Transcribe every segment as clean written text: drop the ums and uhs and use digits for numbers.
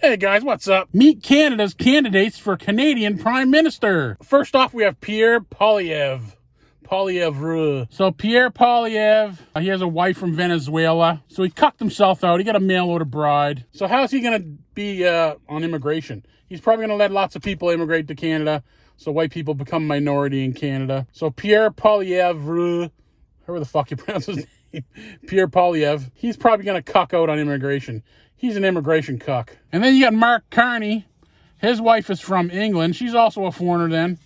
Hey guys, what's up? Meet Canada's candidates for Canadian Prime Minister. First off, we have Pierre Poilievre. So Pierre Poilievre, he has a wife from Venezuela. So he cucked himself out. He got a mail-order bride. So how's he going to be on immigration? He's probably going to let lots of people immigrate to Canada. So white people become minority in Canada. So Pierre Poilievre, however the fuck you pronounce his name, Pierre Poilievre, he's probably going to cuck out on immigration. He's an immigration cuck. And then you got Mark Carney. His wife is from England. She's also a foreigner then.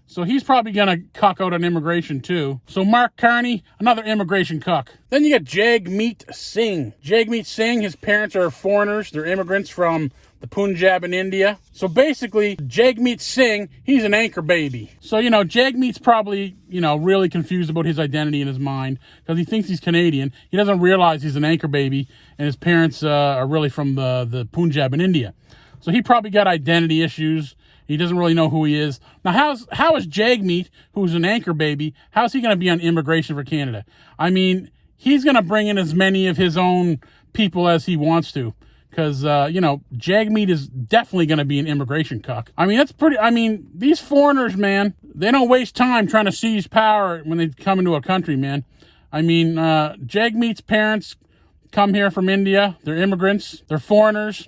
So he's probably going to cuck out on immigration too. So Mark Carney, another immigration cuck. Then you got Jagmeet Singh. Jagmeet Singh, his parents are foreigners. They're immigrants from the Punjab in India. So basically, Jagmeet Singh, he's an anchor baby. So, Jagmeet's probably, really confused about his identity in his mind because he thinks he's Canadian. He doesn't realize he's an anchor baby and his parents are really from the Punjab in India. So he probably got identity issues. He doesn't really know who he is. Now, how is Jagmeet, who's an anchor baby, how's he going to be on immigration for Canada? I mean, he's going to bring in as many of his own people as he wants to. Because, Jagmeet is definitely going to be an immigration cuck. These foreigners, man, they don't waste time trying to seize power when they come into a country, man. Jagmeet's parents come here from India. They're immigrants. They're foreigners.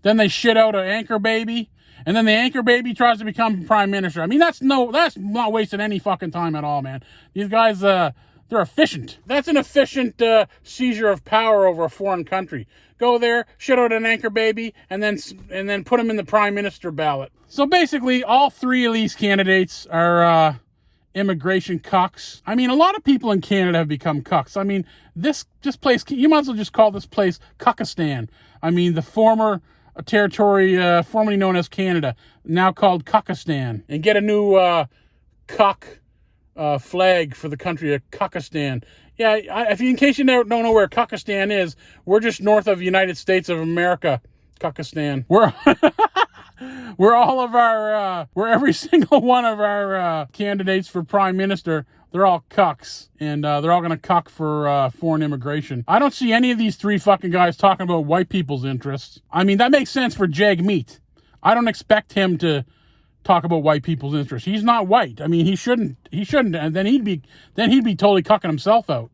Then they shit out an anchor baby. And then the anchor baby tries to become prime minister. That's not wasting any fucking time at all, man. These guys, they're efficient. That's an efficient seizure of power over a foreign country. Go there, shit out an anchor baby, and then put them in the prime minister ballot. So basically, all three of these candidates are immigration cucks. A lot of people in Canada have become cucks. This place, you might as well just call this place Cuckistan. The former territory formerly known as Canada, now called Cuckistan. And get a new cuck flag for the country of Cuckistan. Yeah, in case you don't know where Cuckistan is, we're just north of the United States of America, Cuckistan. We're every single one of our candidates for prime minister. They're all cucks, and they're all going to cuck for foreign immigration. I don't see any of these three fucking guys talking about white people's interests. That makes sense for Jagmeet. I don't expect him to talk about white people's interests. He's not white. He shouldn't, and then he'd be totally cucking himself out.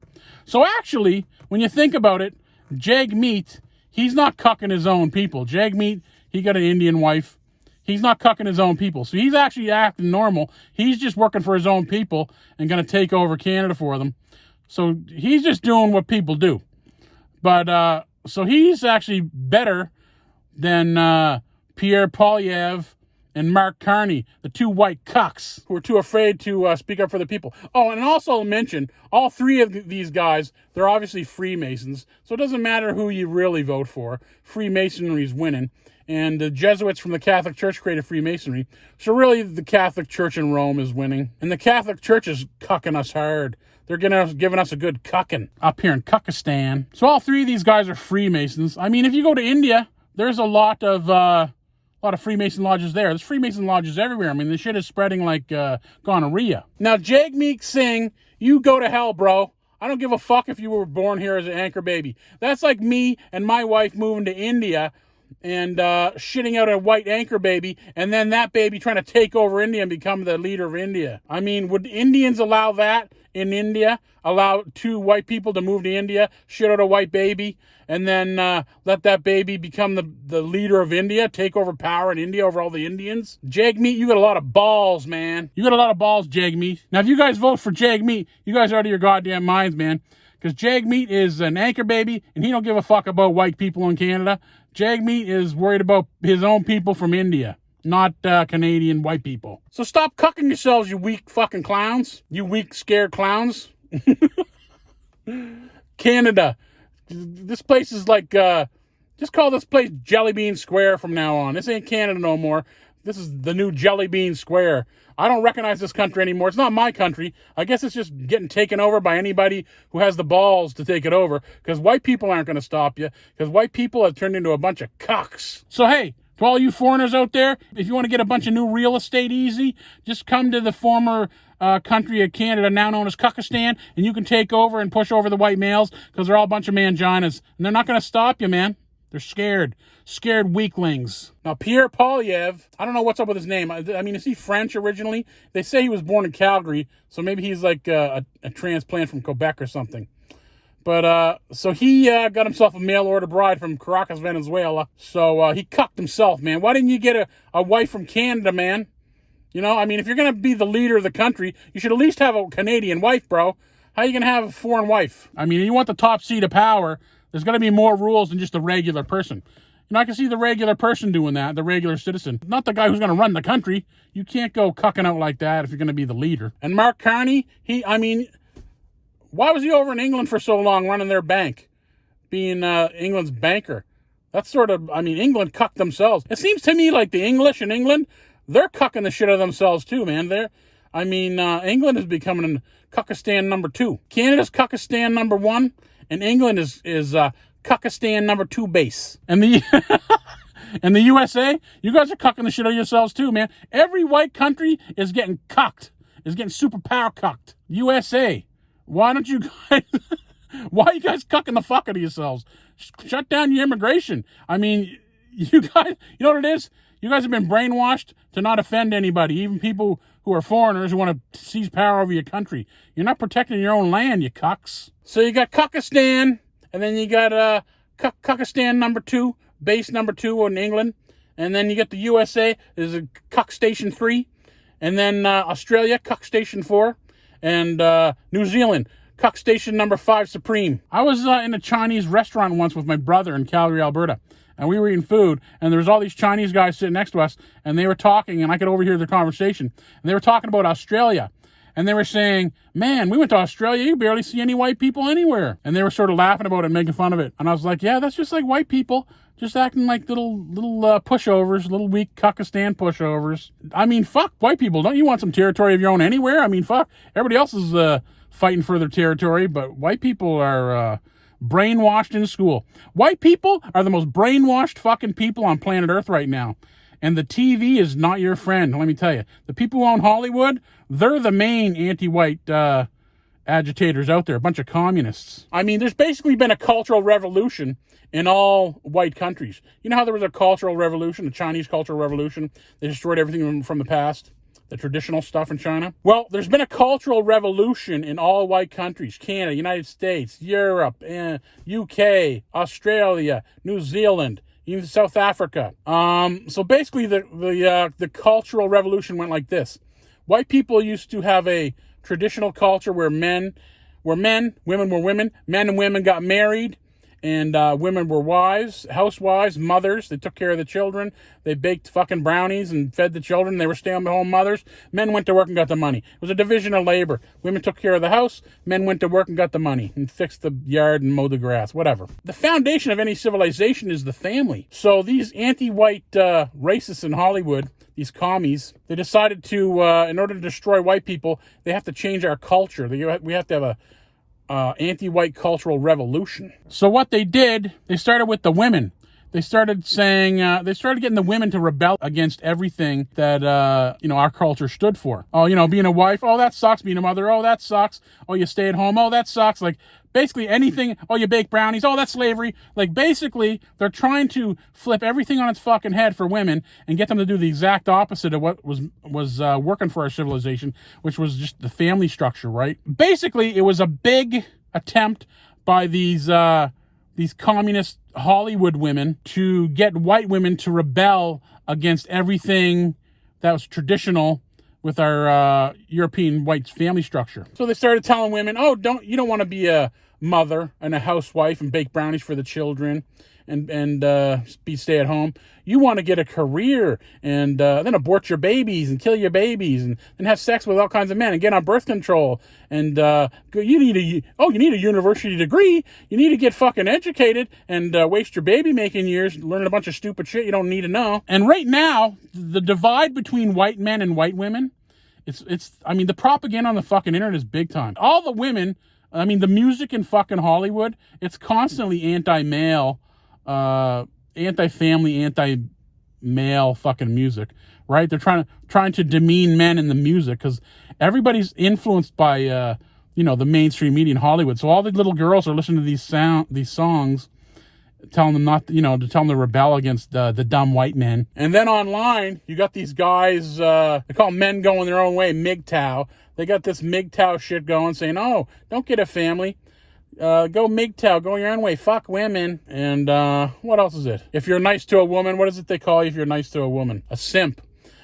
So actually, when you think about it, Jagmeet, he's not cucking his own people. Jagmeet, he got an Indian wife. He's not cucking his own people. So he's actually acting normal. He's just working for his own people and going to take over Canada for them. So he's just doing what people do. But, so he's actually better than Pierre Poilievre and Mark Carney, the two white cucks who are too afraid to speak up for the people. Oh, and also I'll mention, all three of these guys, they're obviously Freemasons. So it doesn't matter who you really vote for. Freemasonry is winning. And the Jesuits from the Catholic Church created Freemasonry. So really, the Catholic Church in Rome is winning. And the Catholic Church is cucking us hard. They're giving us a good cucking up here in Cuckistan. So all three of these guys are Freemasons. If you go to India, there's a lot of Freemason lodges there. There's Freemason lodges everywhere. The shit is spreading like gonorrhea. Now, Jagmeet Singh, you go to hell, bro. I don't give a fuck if you were born here as an anchor baby. That's like me and my wife moving to India and shitting out a white anchor baby, and then that baby trying to take over India and become the leader of India. Would Indians allow that in India? Allow two white people to move to India, shit out a white baby, and then let that baby become the leader of India, take over power in India over all the Indians? Jagmeet, you got a lot of balls, man. You got a lot of balls, Jagmeet. Now, if you guys vote for Jagmeet, you guys are out of your goddamn minds, man. Because Jagmeet is an anchor baby, and he don't give a fuck about white people in Canada. Jagmeet is worried about his own people from India, not Canadian white people. So stop cucking yourselves, you weak fucking clowns. You weak, scared clowns. Canada. This place is like, just call this place Jelly Bean Square from now on. This ain't Canada no more. This is the new Jelly Bean Square. I don't recognize this country anymore. It's not my country. I guess it's just getting taken over by anybody who has the balls to take it over, because white people aren't going to stop you, because white people have turned into a bunch of cucks. So, hey, to all you foreigners out there, if you want to get a bunch of new real estate easy, just come to the former country of Canada, now known as Cuckistan, and you can take over and push over the white males, because they're all a bunch of manginas, and they're not going to stop you, man. They're scared weaklings. Now, Pierre Polyev, I don't know what's up with his name. I mean, is he French originally? They say he was born in Calgary, so maybe he's like a transplant from Quebec or something. But, so he got himself a mail-order bride from Caracas, Venezuela. So he cucked himself, man. Why didn't you get a wife from Canada, man? You know, I mean, if you're going to be the leader of the country, you should at least have a Canadian wife, bro. How are you going to have a foreign wife? I mean, you want the top seat of power, there's going to be more rules than just a regular person. You know, I can see the regular person doing that, the regular citizen. Not the guy who's going to run the country. You can't go cucking out like that if you're going to be the leader. And Mark Carney, why was he over in England for so long running their bank? Being England's banker. That's sort of, England cucked themselves. It seems to me like the English in England, they're cucking the shit out of themselves too, man. England is becoming Cuckistan number 2. Canada's Cuckistan number 1, and England is Cuckistan number 2 base. And the and the USA, you guys are cucking the shit out of yourselves too, man. Every white country is getting cucked, is getting superpower cucked. USA, why don't you guys? Why are you guys cucking the fuck out of yourselves? Shut down your immigration. I mean, you guys, you know what it is? You guys have been brainwashed to not offend anybody, even people who are foreigners who want to seize power over your country. You're not protecting your own land, you cucks. So you got Cuckistan, and then you got Cuckistan number 2, base number 2 in England. And then you get the USA, is a Cuck Station 3. And then Australia, Cuck Station 4. And New Zealand, Cuck Station number 5 Supreme. I was in a Chinese restaurant once with my brother in Calgary, Alberta. And we were eating food, and there was all these Chinese guys sitting next to us, and they were talking, and I could overhear their conversation. And they were talking about Australia. And they were saying, man, we went to Australia, you barely see any white people anywhere. And they were sort of laughing about it and making fun of it. And I was like, yeah, that's just like white people, just acting like little pushovers, little weak Cuckistan pushovers. I mean, fuck white people. Don't you want some territory of your own anywhere? I mean, fuck. Everybody else is fighting for their territory, but white people are brainwashed in school. White people are the most brainwashed fucking people on planet Earth right now. And the TV is not your friend, let me tell you. The people who own Hollywood, they're the main anti-white agitators out there, a bunch of communists. I mean, there's basically been a cultural revolution in all white countries. You know how there was a cultural revolution, a Chinese cultural revolution? They destroyed everything from the past, the traditional stuff in China. Well, there's been a cultural revolution in all white countries. Canada, United States, Europe, UK, Australia, New Zealand, even South Africa. So basically the cultural revolution went like this. White people used to have a traditional culture where men were men, women were women, men and women got married, and women were wives, housewives, mothers. They took care of the children. They baked fucking brownies and fed the children. They were stay-at-home mothers. Men went to work and got the money. It was a division of labor. Women took care of the house. Men went to work and got the money and fixed the yard and mowed the grass, whatever. The foundation of any civilization is the family. So these anti-white racists in Hollywood, these commies, they decided to, in order to destroy white people, they have to change our culture. We have to have a anti-white cultural revolution. So what they did, they started with the women. They started saying, they started getting the women to rebel against everything that, our culture stood for. Oh, being a wife, oh, that sucks. Being a mother, oh, that sucks. Oh, you stay at home, oh, that sucks. Like, basically anything, oh, you bake brownies, oh, that's slavery. Like, basically, they're trying to flip everything on its fucking head for women and get them to do the exact opposite of what was working for our civilization, which was just the family structure, right? Basically, it was a big attempt by these communist Hollywood women to get white women to rebel against everything that was traditional with our European white family structure. So they started telling women, oh, you don't want to be a mother and a housewife and bake brownies for the children and be stay at home. You want to get a career and then abort your babies and kill your babies and have sex with all kinds of men and get on birth control. And you need a university degree. You need to get fucking educated and waste your baby making years learning a bunch of stupid shit you don't need to know. And right now, the divide between white men and white women, the propaganda on the fucking internet is big time. All the women, the music in fucking Hollywood, it's constantly anti-male, anti-family, anti-male fucking music, right? They're trying to demean men in the music because everybody's influenced by the mainstream media in Hollywood. So all the little girls are listening to these songs, telling them not, to tell them to rebel against the dumb white men. And then online, you got these guys, they call men going their own way, MGTOW. They got this MGTOW shit going, saying, oh, don't get a family. Go MGTOW, go your own way, fuck women. And what else is it? If you're nice to a woman, what is it they call you if you're nice to a woman? A simp.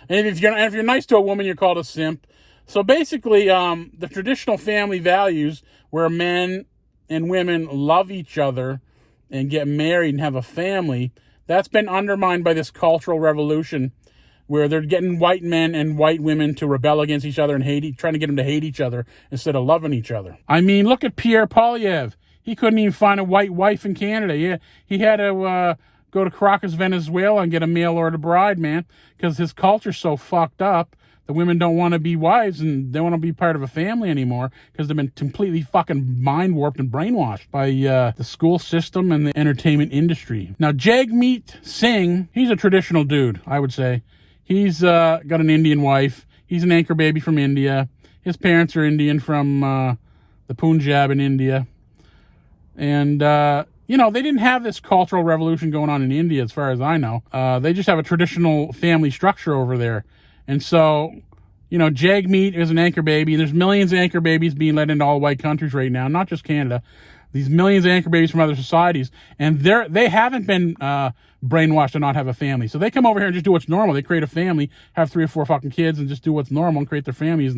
And if you're nice to a woman, you're called a simp. So basically, the traditional family values where men and women love each other and get married and have a family, that's been undermined by this cultural revolution where they're getting white men and white women to rebel against each other and trying to get them to hate each other instead of loving each other. I mean, look at Pierre Poilievre. He couldn't even find a white wife in Canada. He had to go to Caracas, Venezuela and get a mail order bride, man, because his culture's so fucked up. The women don't want to be wives and they don't want to be part of a family anymore because they've been completely fucking mind warped and brainwashed by the school system and the entertainment industry. Now, Jagmeet Singh, he's a traditional dude, I would say. He's got an Indian wife. He's an anchor baby from India. His parents are Indian from the Punjab in India. And, they didn't have this cultural revolution going on in India as far as I know. They just have a traditional family structure over there. And so, Jagmeet is an anchor baby. There's millions of anchor babies being let into all white countries right now, not just Canada. These millions of anchor babies from other societies. And they haven't been brainwashed to not have a family. So they come over here and just do what's normal. They create a family, have 3 or 4 fucking kids, and just do what's normal and create their families.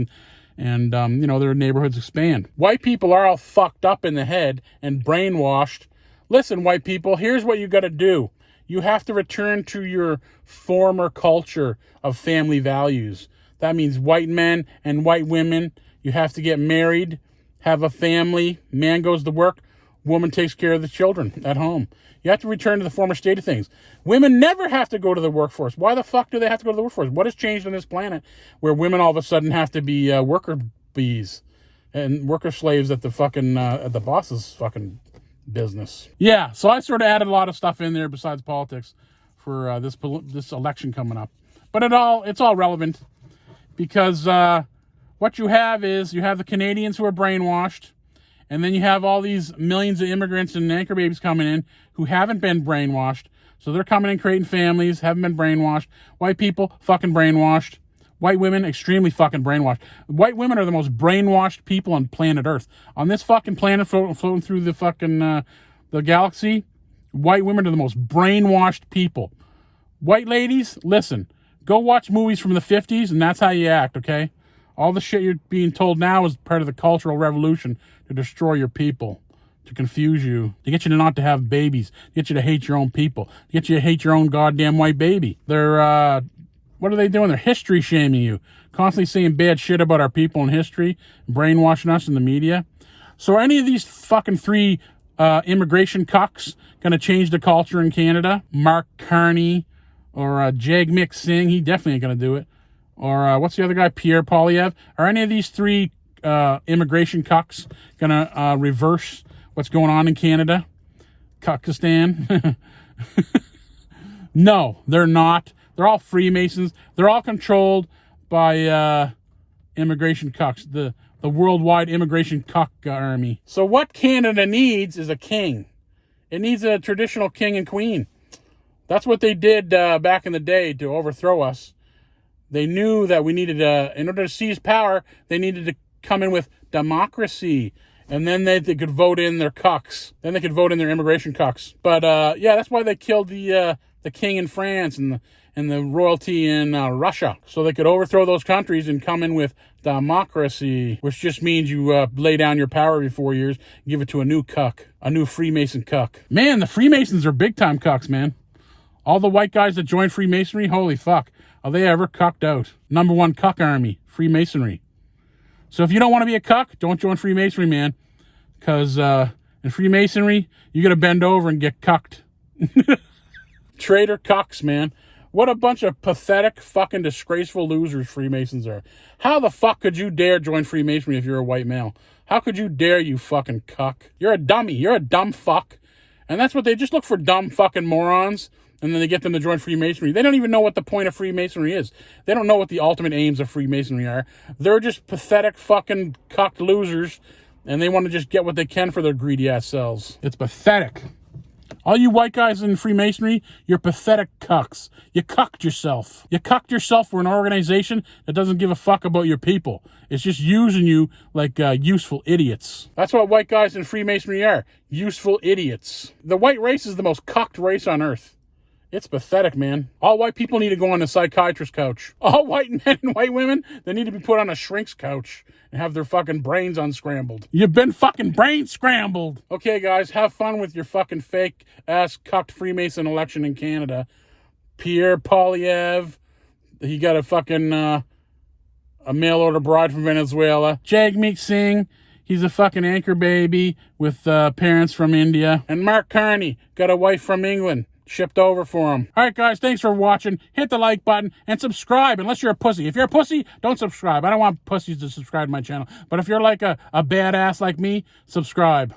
And their neighborhoods expand. White people are all fucked up in the head and brainwashed. Listen, white people, here's what you got to do. You have to return to your former culture of family values. That means white men and white women. You have to get married, have a family. Man goes to work. Woman takes care of the children at home. You have to return to the former state of things. Women never have to go to the workforce. Why the fuck do they have to go to the workforce? What has changed on this planet where women all of a sudden have to be worker bees and worker slaves at the fucking at the boss's fucking business? Yeah, so I sort of added a lot of stuff in there besides politics for this election coming up. But it's all relevant because what you have is you have the Canadians who are brainwashed, and then you have all these millions of immigrants and anchor babies coming in who haven't been brainwashed. So they're coming in creating families, haven't been brainwashed. White people, fucking brainwashed. White women, extremely fucking brainwashed. White women are the most brainwashed people on planet Earth. On this fucking planet floating through the fucking the galaxy, white women are the most brainwashed people. White ladies, listen, go watch movies from the 50s and that's how you act, okay? All the shit you're being told now is part of the Cultural Revolution to destroy your people, to confuse you, to get you not to have babies, to get you to hate your own people, to get you to hate your own goddamn white baby. They're, what are they doing? They're history shaming you, constantly saying bad shit about our people in history, brainwashing us in the media. So are any of these fucking 3 immigration cucks going to change the culture in Canada? Mark Carney or Jagmeet Singh, he definitely ain't going to do it. Or what's the other guy, Pierre Poilievre? Are any of these 3 immigration cucks going to reverse what's going on in Canada? Cuckistan? No, they're not. They're all Freemasons. They're all controlled by immigration cucks, the worldwide immigration cuck army. So what Canada needs is a king. It needs a traditional king and queen. That's what they did back in the day to overthrow us. They knew that we needed, in order to seize power, they needed to come in with democracy. And then they could vote in their cucks. Then they could vote in their immigration cucks. But, that's why they killed the king in France and the royalty in Russia. So they could overthrow those countries and come in with democracy, which just means you lay down your power every 4 years, give it to a new cuck, a new Freemason cuck. Man, the Freemasons are big-time cucks, man. All the white guys that joined Freemasonry, holy fuck, are they ever cucked out? Number 1 cuck army, Freemasonry. So if you don't want to be a cuck, don't join Freemasonry, man. Because in Freemasonry, you got to bend over and get cucked. Traitor cucks, man. What a bunch of pathetic, fucking disgraceful losers Freemasons are. How the fuck could you dare join Freemasonry if you're a white male? How could you dare, you fucking cuck? You're a dummy. You're a dumb fuck. And that's what they just look for, dumb fucking morons. And then they get them to join Freemasonry. They don't even know what the point of Freemasonry is. They don't know what the ultimate aims of Freemasonry are. They're just pathetic fucking cucked losers. And they want to just get what they can for their greedy ass selves. It's pathetic. All you white guys in Freemasonry, you're pathetic cucks. You cucked yourself. You cucked yourself for an organization that doesn't give a fuck about your people. It's just using you like useful idiots. That's what white guys in Freemasonry are. Useful idiots. The white race is the most cucked race on earth. It's pathetic, man. All white people need to go on a psychiatrist couch. All white men and white women, they need to be put on a shrink's couch and have their fucking brains unscrambled. You've been fucking brain scrambled. Okay, guys, have fun with your fucking fake-ass cucked Freemason election in Canada. Pierre Poilievre, he got a fucking, a mail-order bride from Venezuela. Jagmeet Singh, he's a fucking anchor baby with parents from India. And Mark Carney got a wife from England. Shipped over for him. All right, guys, thanks for watching. Hit the like button and subscribe unless you're a pussy. If you're a pussy, don't subscribe. I don't want pussies to subscribe to my channel. But if you're like a badass like me, subscribe.